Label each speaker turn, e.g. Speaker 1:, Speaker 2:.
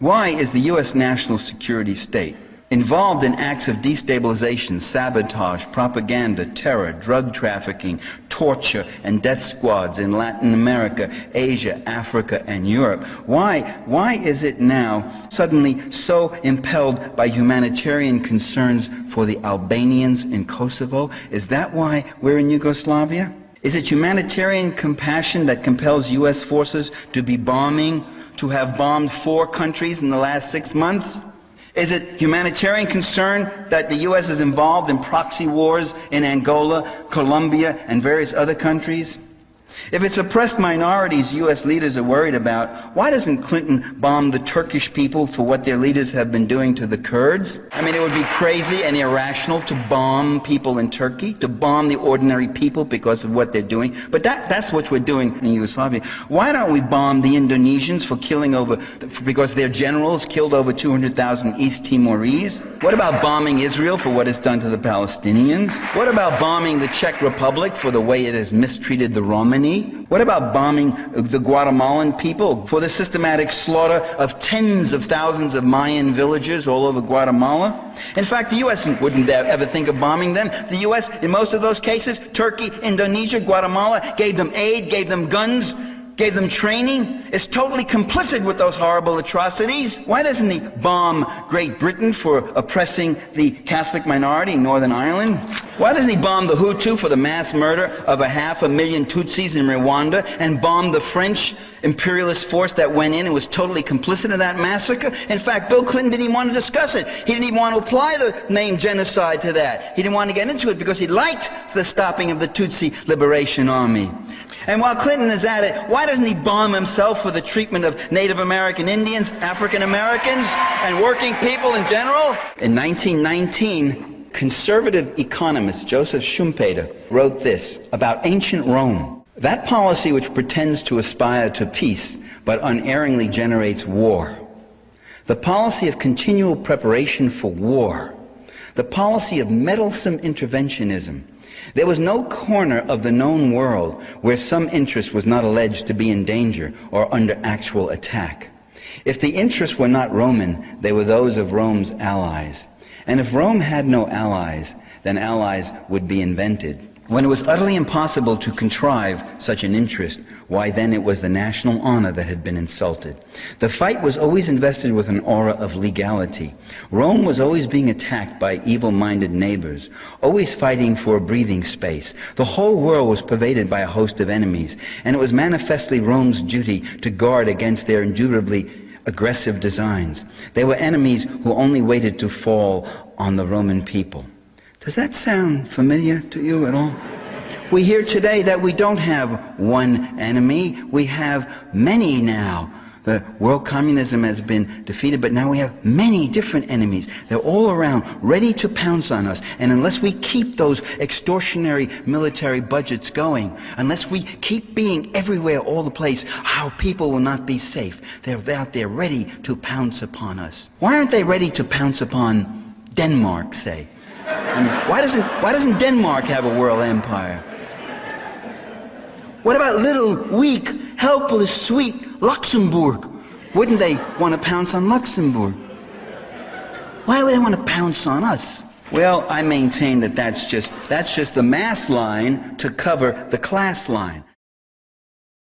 Speaker 1: Why is the U.S. national security state involved in acts of destabilization, sabotage, propaganda, terror, drug trafficking, torture, and death squads in Latin America, Asia, Africa, and Europe? Why is it now suddenly so impelled by humanitarian concerns for the Albanians in Kosovo? Is that why we're in Yugoslavia? Is it humanitarian compassion that compels U.S. forces to have bombed 4 countries in the last 6 months? Is it humanitarian concern that the U.S. is involved in proxy wars in Angola, Colombia, and various other countries? If it's oppressed minorities U.S. leaders are worried about, why doesn't Clinton bomb the Turkish people for what their leaders have been doing to the Kurds? I mean, it would be crazy and irrational to bomb people in Turkey, to bomb the ordinary people because of what they're doing. But that's what we're doing in Yugoslavia. Why don't we bomb the Indonesians because their generals killed over 200,000 East Timorese? What about bombing Israel for what it's done to the Palestinians? What about bombing the Czech Republic for the way it has mistreated the Romani? What about bombing the Guatemalan people for the systematic slaughter of tens of thousands of Mayan villagers all over Guatemala? In fact, the U.S. wouldn't ever think of bombing them. The U.S., in most of those cases, Turkey, Indonesia, Guatemala, gave them aid, gave them guns, gave them training, is totally complicit with those horrible atrocities. Why doesn't he bomb Great Britain for oppressing the Catholic minority in Northern Ireland? Why doesn't he bomb the Hutu for the mass murder of 500,000 Tutsis in Rwanda, and bomb the French imperialist force that went in and was totally complicit in that massacre? In fact, Bill Clinton didn't even want to discuss it. He didn't even want to apply the name genocide to that. He didn't want to get into it because he liked the stopping of the Tutsi Liberation Army. And while Clinton is at it, why doesn't he bomb himself for the treatment of Native American Indians, African Americans, and working people in general? In 1919, conservative economist Joseph Schumpeter wrote this about ancient Rome: that policy which pretends to aspire to peace but unerringly generates war, the policy of continual preparation for war, the policy of meddlesome interventionism. There was no corner of the known world where some interest was not alleged to be in danger or under actual attack. If the interests were not Roman, they were those of Rome's allies. And if Rome had no allies, then allies would be invented. When it was utterly impossible to contrive such an interest, why then it was the national honor that had been insulted. The fight was always invested with an aura of legality. Rome was always being attacked by evil-minded neighbors, always fighting for a breathing space. The whole world was pervaded by a host of enemies, and it was manifestly Rome's duty to guard against their indubitably aggressive designs. They were enemies who only waited to fall on the Roman people. Does that sound familiar to you at all? We hear today that we don't have one enemy, we have many now. The world communism has been defeated, but now we have many different enemies. They're all around, ready to pounce on us. And unless we keep those extortionary military budgets going, unless we keep being everywhere, all the place, our people will not be safe. They're out there ready to pounce upon us. Why aren't they ready to pounce upon Denmark, say? I mean, why doesn't Denmark have a world empire? What about little, weak, helpless, sweet Luxembourg? Wouldn't they want to pounce on Luxembourg? Why would they want to pounce on us? Well, I maintain that that's just the mass line to cover the class line.